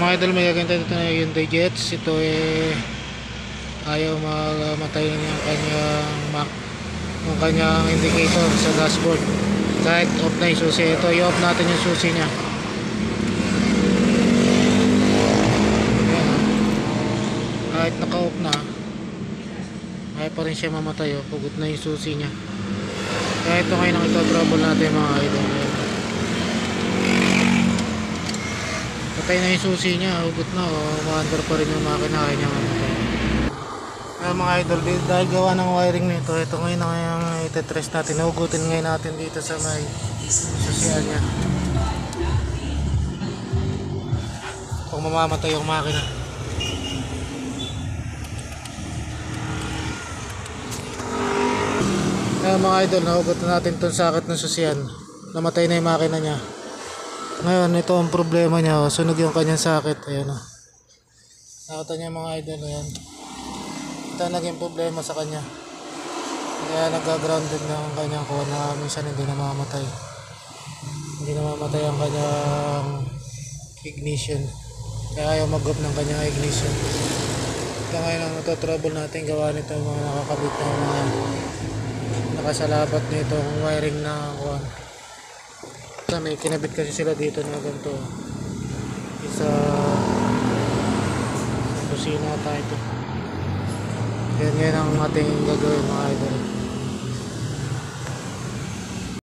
Mga idol, may gagawin tayo dito na Hyundai Jets. Ito ayaw mamatay yung kanyang indicator sa dashboard kahit off na yung susi. Ito i-off natin yung susi nya. Kahit naka-off na, ayaw pa rin siya mamatay. Pugot na yung susi nya. Kaya ito ngayon ang ito-trouble natin mga idol. Patay na yung susi nya, hugot na, ma-under pa rin yung makina kanya mamatay. Mga idol, dahil gawa ng wiring nito, ito ngayon ang itetrace natin. Hugutin ngayon natin dito sa may susian nya kung mamamatay yung makina. Mga idol, nahugot na natin itong sakit ng susian. Namatay na yung makina nya. Ngayon, ito ang problema nya, sunog yung kanyang sakit. Ayan o, nakita niya mga idol. Ayan, ito naging problema sa kanya, kaya nag-grounded na ang kanyang kuha na minsan hindi na mamatay ang kanyang ignition, kaya ayaw mag-off ng kanyang ignition. Ito ngayon ang trouble natin gawa nito, mga nakakabit na mga nakasalabat nito ang wiring na kuha. May kinabit kasi sila dito na ganito, isa kusina tayo ito. Yan ang ating gagawin mga idol.